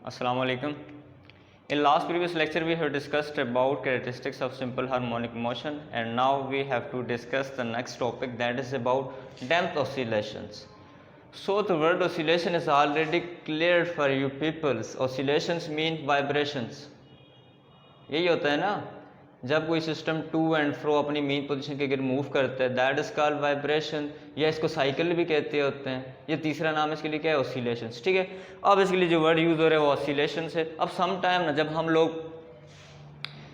Assalamu alaikum. In last previous lecture we have discussed about characteristics of simple harmonic motion, and now we have to discuss the next topic, that is about damped oscillations. So the word oscillation is already clear for you people. Oscillations mean vibrations. यही होता है ना, जब कोई system to and fro अपनी main position के अगर move करता है, दैट इज कॉल्ड वाइब्रेशन, या इसको साइकिल भी कहते होते हैं। ये तीसरा नाम इसके लिए क्या है, ऑसिलेशंस। ठीक है, अब इसके लिए जो वर्ड यूज़ हो रहा है वो ऑसिलेशंस है। अब सम टाइम ना जब हम लोग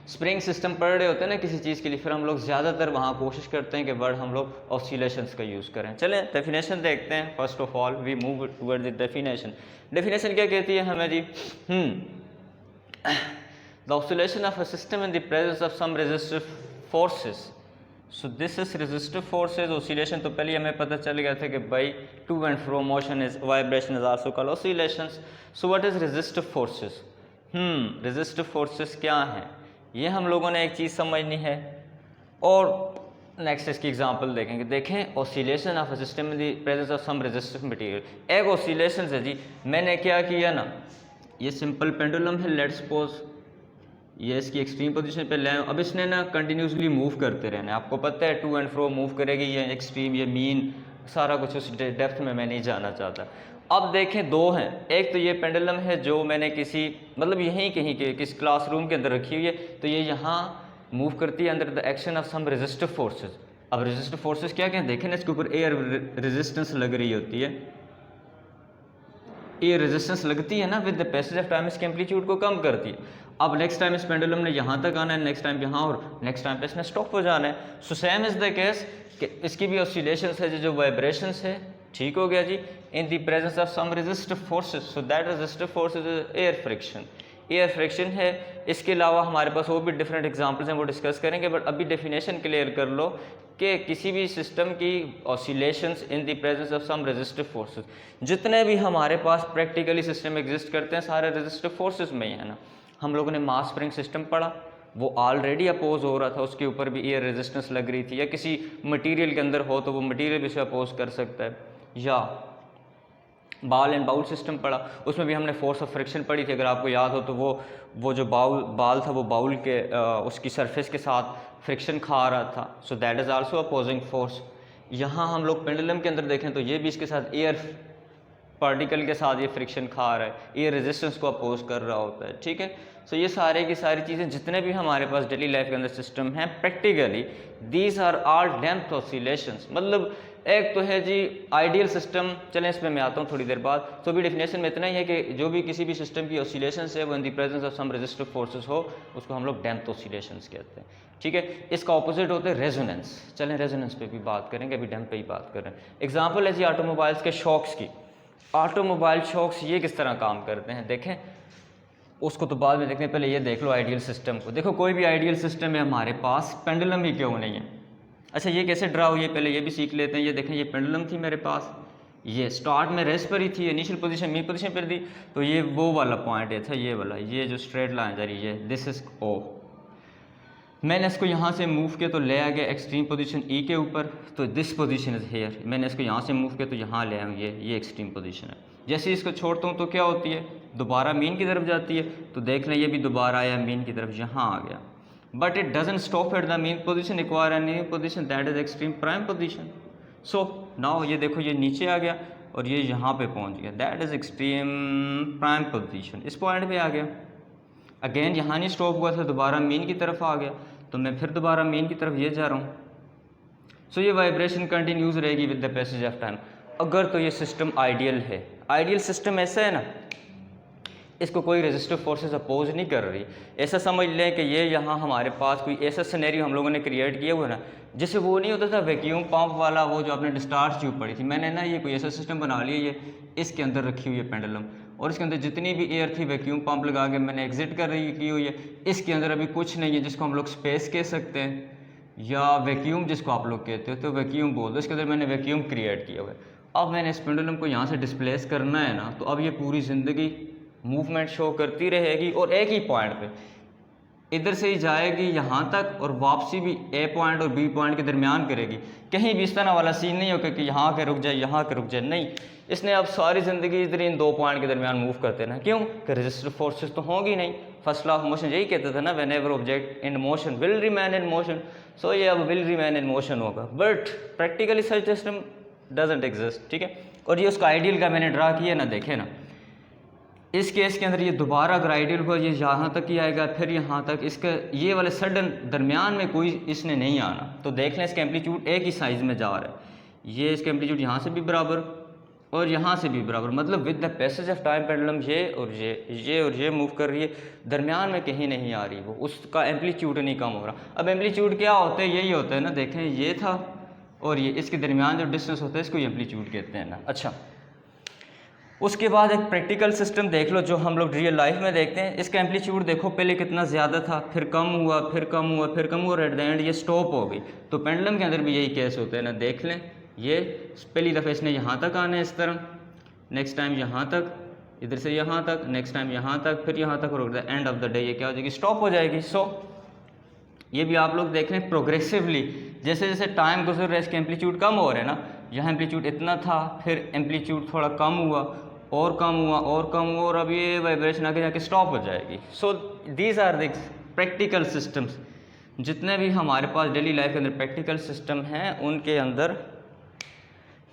स्प्रिंग सिस्टम पढ़ रहे होते हैं ना किसी चीज़ के लिए, फिर हम लोग ज़्यादातर वहाँ कोशिश करते हैं कि वर्ड हम लोग ऑसिलेशंस का यूज़ करें। चलें डेफिनेशन देखते हैं। First of all we move toward the definition. Definition क्या कहती है हमें जी? The oscillation of a system in the presence of some resistive forces. So this is resistive forces oscillation। तो पहले हमें पता चल गया था कि भाई to and fro motion is vibration is also called oscillations. So what is resistive forces? resistive forces क्या हैं, ये हम लोगों ने एक चीज़ समझनी है और नेक्स्ट इसकी एग्जांपल देखेंगे। देखें, oscillation of a system in the presence of some resistive material. एक ऑसिलेशन है जी, मैंने क्या किया ना, ये सिंपल पेंडुलम है, लेट्स सपोज ये इसकी एक्सट्रीम पोजीशन पे ले, अब इसने ना कंटिन्यूसली मूव करते रहना है। आपको पता है टू एंड फ्रो मूव करेगी, ये एक्सट्रीम ये मीन सारा कुछ उस डेप्थ में मैं नहीं जाना चाहता। अब देखें दो हैं, एक तो ये पेंडुलम है जो मैंने किसी मतलब यहीं कहीं के किस क्लासरूम के अंदर रखी हुई है, तो ये यहाँ मूव करती है under the action of some resistive forces. अब रेजिस्टिव फोर्सेज क्या क्या देखें ना, इसके ऊपर एयर रेजिस्टेंस लग रही होती है, ये रेजिस्टेंस लगती है ना, with the passage of time इसके एम्पलीट्यूड को कम करती है। अब नेक्स्ट टाइम इस पेंडुलम ने यहाँ तक आना है, नेक्स्ट टाइम यहाँ, और नेक्स्ट टाइम पे इसने स्टॉप हो जाना है। So same is the case कि इसकी भी ऑसिलेशंस है जो वाइब्रेशंस है। ठीक हो गया जी, in the presence of some resistive forces. So that resistive force is air friction. Air friction है। इसके अलावा हमारे पास और भी डिफरेंट एग्जांपल्स हैं, वो डिस्कस करेंगे, बट अभी डेफिनेशन क्लियर कर लो कि किसी भी सिस्टम की oscillations in the presence of some resistive forces. जितने भी हमारे पास प्रैक्टिकली सिस्टम एग्जिस्ट करते हैं सारे रेजिस्टिव फोर्सेस में ही है ना। हम लोगों ने मास स्प्रिंग सिस्टम पढ़ा, वो ऑलरेडी अपोज हो रहा था, उसके ऊपर भी एयर रेजिस्टेंस लग रही थी, या किसी मटेरियल के अंदर हो तो वो मटेरियल भी उसे अपोज कर सकता है। या बाल एंड बाउल सिस्टम पढ़ा, उसमें भी हमने फोर्स ऑफ फ्रिक्शन पढ़ी थी, अगर आपको याद हो तो वो जो बाल था वो बाउल के उसकी सरफेस के साथ फ्रिक्शन खा रहा था। So that is also opposing force. यहाँ हम लोग पेंडुलम के अंदर देखें तो ये भी इसके साथ एयर पार्टिकल के साथ ये फ्रिक्शन खा रहा है, एयर रेजिस्टेंस को अपोज कर रहा होता है। ठीक है, सो ये सारे की सारी चीज़ें जितने भी हमारे पास डेली लाइफ के अंदर सिस्टम हैं practically, these are all damped oscillations. मतलब एक तो है जी आइडियल सिस्टम, चलें इस पर मैं आता हूँ थोड़ी देर बाद। तो भी डेफिनेशन में इतना ही है कि जो भी किसी भी सिस्टम की ऑसिलेशंस है वो in the presence of some resistive forces हो, उसको हम लोग डैम्प्ड ऑसिलेशंस कहते हैं। ठीक है, इसका ऑपोजिट होता है रेजोनेंस। चलें रेजोनेंस पे भी बात करेंगे, अभी डैम्प पे ही बात कर रहे हैं। एग्जाम्पल है जी ऑटोमोबाइल्स के शॉक्स की। ऑटोमोबाइल शॉक्स ये किस तरह काम करते हैं देखें, उसको तो बाद में देखने, पहले ये देख लो आइडियल सिस्टम को। देखो कोई भी आइडियल सिस्टम है हमारे पास, पेंडुलम ही क्यों नहीं है। अच्छा ये कैसे ड्रा हुई है पहले ये भी सीख लेते हैं। ये देखें, ये पेंडुलम थी मेरे पास, ये स्टार्ट में रेस्ट पर ही थी, इनिशियल पोजीशन मेन पोजीशन पर थी, तो ये वो वाला पॉइंट है था, ये वाला, ये जो स्ट्रेट लाइन जा रही है, दिस इज ओ। मैंने इसको यहाँ से मूव किया तो ले आ गया एक्सट्रीम पोजीशन ई के ऊपर, तो दिस पोजीशन इज हेयर। मैंने इसको यहाँ से मूव किया तो यहाँ ले आऊँ, ये एक्सट्रीम पोजीशन है। जैसे इसको छोड़ता हूँ तो क्या होती है, दोबारा मीन की तरफ जाती है, तो देख लें ये भी दोबारा आया मीन की तरफ, यहाँ आ गया। But it doesn't stop at the mean position, require an new position that is extreme prime position. So now ये देखो ये नीचे आ गया और ये यहाँ पे पहुँच गया, that is extreme prime position. इस पॉइंट पे आ गया, अगेन यहाँ नहीं स्टॉप हुआ था, दोबारा मीन की तरफ आ गया, तो मैं फिर दोबारा मीन की तरफ ये जा रहा हूँ। सो ये वाइब्रेशन कंटिन्यूज रहेगी with the passage of time. अगर तो ये सिस्टम आइडियल है, आइडियल सिस्टम ऐसा है ना, इसको कोई रेजिस्टिव फोर्सेस अपोज नहीं कर रही। ऐसा समझ लें कि ये यहाँ हमारे पास कोई ऐसा सिनेरियो हम लोगों ने क्रिएट किया हुआ है ना, जैसे वो नहीं होता था वैक्यूम पंप वाला, वो जो आपने डिस्चार्ज ट्यूब पड़ी थी, मैंने ना ये कोई ऐसा सिस्टम बना लिया, ये इसके अंदर रखी हुई है पेंडुलम, और इसके अंदर जितनी भी एयर थी वैक्यूम पंप लगा के मैंने एग्जिट कर रही की हुई है। इसके अंदर अभी कुछ नहीं है, जिसको हम लोग स्पेस कह सकते हैं या वैक्यूम जिसको आप लोग कहते हो, तो वैक्यूम बोल दो। इसके अंदर मैंने वैक्यूम क्रिएट किया हुआ है। अब मैंने इस पेंडुलम को यहाँ से डिस्प्लेस करना है ना, तो अब ये पूरी ज़िंदगी मूवमेंट शो करती रहेगी और एक ही पॉइंट पे इधर से ही जाएगी यहाँ तक और वापसी भी ए पॉइंट और बी पॉइंट के दरमियान करेगी। कहीं भी इस तरह वाला सीन नहीं होगा कि यहाँ के रुक जाए यहाँ के रुक जाए, नहीं, इसने अब सारी ज़िंदगी इधर इन 2 पॉइंट के दरमियान मूव करते ना। क्यों कि रेजिस्टिव फोर्सेस तो होंगी नहीं। फर्स्ट लॉ ऑफ मोशन यही कहते थे ना, whenever object in motion will remain in motion. So ये अब विल रिमेन इन मोशन होगा, but practically such system doesn't exist, ठीक है। और ये उसका आइडियल का मैंने ड्रा किया ना, देखे ना, इस केस के अंदर ये दोबारा अगर आइडियल हुआ ये यहाँ तक ही आएगा, फिर यहाँ तक, इसका ये वाले सडन दरमियान में कोई इसने नहीं आना। तो देख लें इसका एम्पलीट्यूड एक ही साइज़ में जा रहा है, ये इसका एम्पलीट्यूड यहाँ से भी बराबर और यहाँ से भी बराबर, मतलब with the passage of time pendulum ये और ये मूव कर रही है, दरमियान में कहीं नहीं आ रही, वो उसका एम्पलीट्यूड नहीं कम हो रहा। अब एम्पलीट्यूड क्या होता है, यही होता है ना, देखें ये था और ये, इसके दरमियान जो डिस्टेंस होता है इसको एम्पलीट्यूड कहते हैं ना। अच्छा, उसके बाद एक प्रैक्टिकल सिस्टम देख लो जो हम लोग रियल लाइफ में देखते हैं। इसका एम्पलीट्यूड देखो पहले कितना ज़्यादा था, फिर कम हुआ, फिर कम हुआ, फिर कम हुआ और एट द एंड ये स्टॉप हो गई। तो पेंडुलम के अंदर भी यही केस होता है ना, देख लें, ये पहली दफ़ा इसने यहाँ तक आना है इस तरह, नेक्स्ट टाइम यहाँ तक, इधर से यहाँ तक, नेक्स्ट टाइम यहाँ तक, फिर यहाँ तक, और एंड ऑफ द डे ये क्या हो जाएगी, स्टॉप हो जाएगी। सो ये भी आप लोग देख लें प्रोग्रेसिवली, जैसे जैसे टाइम गुजर रहा है इसके एम्पलीट्यूड कम हो रहे हैं ना, यहाँ एम्पलीट्यूड इतना था, फिर एम्पलीट्यूड थोड़ा कम हुआ और कम हुआ और कम हुआ और अब ये वाइब्रेशन आगे जाके स्टॉप हो जाएगी। So these are the practical systems. जितने भी हमारे पास डेली लाइफ के अंदर प्रैक्टिकल सिस्टम हैं उनके अंदर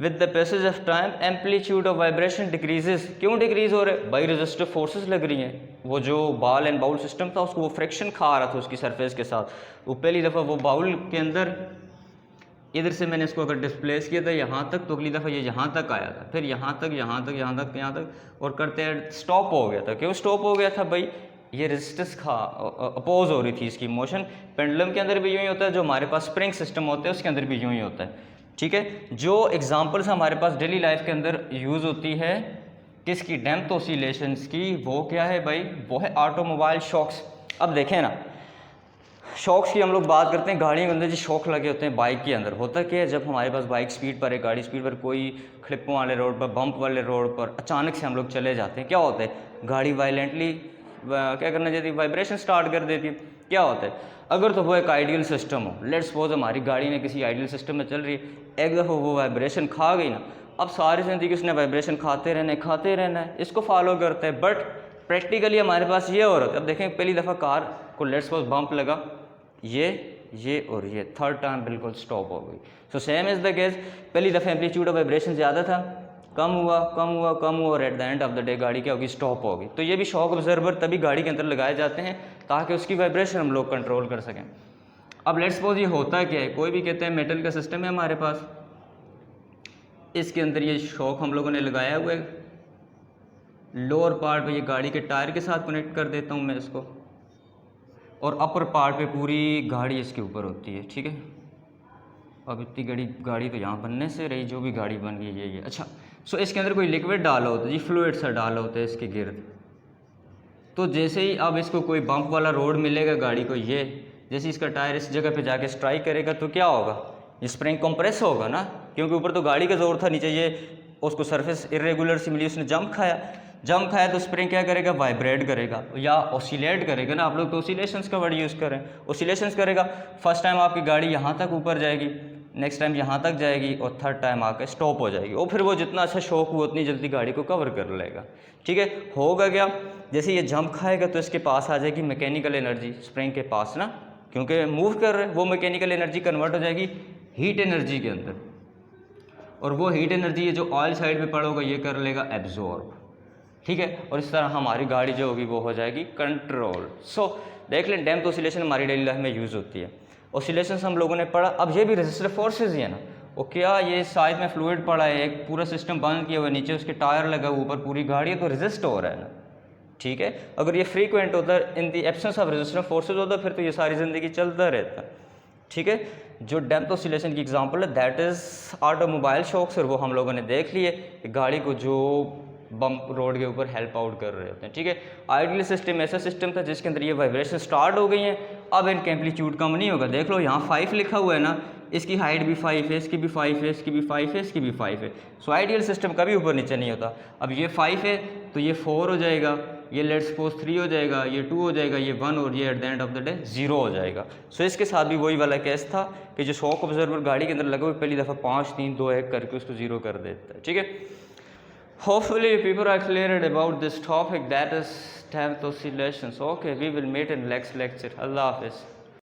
with the passage of time amplitude of vibration decreases. क्यों डिक्रीज हो रहे? बाई रेजिस्टिव फोर्सेस लग रही हैं। वो जो बॉल एंड बाउल सिस्टम था उसको वो फ्रिक्शन खा रहा था उसकी सरफेस के साथ। वो पहली दफ़ा वो बाउल के अंदर इधर से मैंने इसको अगर डिस्प्लेस किया था यहाँ तक, तो अगली दफ़ा ये यहाँ तक आया था, फिर यहाँ तक, यहाँ तक, यहाँ तक, यहाँ तक, और करते स्टॉप हो गया था। क्यों स्टॉप हो गया था भाई? ये रेजिस्टेंस अपोज हो रही थी इसकी मोशन। पेंडुलम के अंदर भी यूँ ही होता है, जो हमारे पास स्प्रिंग सिस्टम होते हैं उसके अंदर भी यूँ ही होता है, ठीक है। जो एग्जांपल्स हमारे पास डेली लाइफ के अंदर यूज़ होती है किसकी, डेम्थ ऑसिलेशंस की, वो क्या है भाई? वो है ऑटोमोबाइल शॉक्स। अब देखें ना, शॉक्स की हम लोग बात करते हैं, गाड़ियों के अंदर जो शॉक लगे होते हैं बाइक के अंदर, होता क्या है, जब हमारे पास बाइक स्पीड पर है, गाड़ी स्पीड पर, कोई क्लिपों वाले रोड पर, बम्प वाले रोड पर अचानक से हम लोग चले जाते हैं, क्या होता है, गाड़ी वायलेंटली क्या करना चाहती है, वाइब्रेशन स्टार्ट कर देती है। क्या होता है, अगर तो वो एक आइडियल सिस्टम हो, लेट्स सपोज हमारी गाड़ी ने किसी आइडियल सिस्टम में चल रही है, एक दफ़ा वो वाइब्रेशन खा गई ना, अब सारी ज़िंदगी उसने वाइब्रेशन खाते रहना है, इसको फॉलो करते हैं। बट प्रैक्टिकली हमारे पास ये हो रहा है। अब देखें, पहली दफ़ा कार को लेट्स सपोज बम्प लगा, ये और ये थर्ड टाइम बिल्कुल स्टॉप हो गई। So same is the case, पहली दफ़ा एम्पलीट्यूड ऑफ वाइब्रेशन ज़्यादा था, कम हुआ और at the end of the day गाड़ी क्या होगी, स्टॉप होगी। तो ये भी शॉक ऑब्जर्वर तभी गाड़ी के अंदर लगाए जाते हैं ताकि उसकी वाइब्रेशन हम लोग कंट्रोल कर सकें। अब लेट्स सपोज ये होता क्या है, कोई भी कहते हैं मेटल का सिस्टम है हमारे पास, इसके अंदर ये शॉक हम लोगों ने लगाया हुआ है, लोअर पार्ट पे ये गाड़ी के टायर के साथ कनेक्ट कर देता हूँ मैं इसको, और अपर पार्ट पे पूरी गाड़ी इसके ऊपर होती है, ठीक है। अब इतनी गाड़ी तो यहाँ बनने से रही, जो भी गाड़ी बन गई ये अच्छा। सो इसके अंदर कोई लिक्विड डाला होता है जी, फ्लूइड सा डाला होता है इसके गिर्द। तो जैसे ही अब इसको कोई बम्प वाला रोड मिलेगा गाड़ी को, ये जैसे इसका टायर इस जगह पे जाके स्ट्राइक करेगा तो क्या होगा, ये स्प्रिंग कंप्रेस होगा ना, क्योंकि ऊपर तो गाड़ी का जोर था, नीचे ये उसको सरफेस इरेगुलर सी मिली, उसने जंप खाया तो स्प्रिंग क्या करेगा, वाइब्रेट करेगा या ऑसिलेट करेगा ना। आप लोग तो ऑसिलेशंस का वर्ड यूज़ करें, ऑसिलेशंस करेगा। फर्स्ट टाइम आपकी गाड़ी यहाँ तक ऊपर जाएगी, नेक्स्ट टाइम यहाँ तक जाएगी और थर्ड टाइम आकर स्टॉप हो जाएगी, और फिर वो जितना अच्छा शॉक हुआ उतनी जल्दी गाड़ी को कवर कर लेगा, ठीक है। होगा क्या, जैसे ये जंप खाएगा तो इसके पास आ जाएगी मैकेनिकल एनर्जी स्प्रिंग के पास ना, क्योंकि मूव कर रहे हैं, वो मैकेनिकल एनर्जी कन्वर्ट हो जाएगी हीट एनर्जी के अंदर, और वो हीट एनर्जी ये जो ऑयल साइड में पड़ा होगा ये कर लेगा एब्जॉर्ब, ठीक है। और इस तरह हमारी गाड़ी जो होगी वो हो जाएगी कंट्रोल। सो देख लें, डैम्प्ड ऑसिलेशन हमारी डेली लाइफ में यूज़ होती है। ऑसिलेशंस हम लोगों ने पढ़ा। अब ये भी रेजिस्टिव फोर्सेज ही है ना, वो क्या, ये साइड में फ्लूइड पड़ा है, एक पूरा सिस्टम बंद किया हुआ है, नीचे उसके टायर लगा हुआ, ऊपर पूरी गाड़ी है, तो रेजिस्ट हो रहा है ना, ठीक है। अगर ये फ्रीक्वेंट होता है, in the absence of resistive forces होता, फिर तो ये सारी ज़िंदगी चलता रहता, ठीक है। जो डैम्प्ड ऑसिलेशन की एग्जांपल है दैट इज़ ऑटोमोबाइल शॉक्स, और वो हम लोगों ने देख लिए गाड़ी को जो बम्प रोड के ऊपर हेल्प आउट कर रहे होते हैं, ठीक है। आइडियल सिस्टम ऐसा सिस्टम था जिसके अंदर ये वाइब्रेशन स्टार्ट हो गई हैं, अब इनका एम्पलीट्यूड कम नहीं होगा। देख लो यहाँ 5 लिखा हुआ है ना, इसकी हाइट भी 5 है, इसकी भी 5 है, इसकी भी 5 है, इसकी भी 5 है। सो आइडियल सिस्टम कभी ऊपर नीचे नहीं होता। अब ये 5 है तो ये 4 हो जाएगा, ये लेट्स सपोज 3 हो जाएगा, ये 2 हो जाएगा, ये 1 और ये at the end of the day 0 हो जाएगा। सो इसके साथ भी वही वाला केस था कि जो शॉक ऑब्जर्वर गाड़ी के अंदर लगा हुआ पहली दफ़ा 5 3 2 1 करके उसको 0 कर देता है, ठीक है। Hopefully people are clear about this topic, that is time oscillations. Okay, we will meet in next lecture. अल्लाह हाफिज़।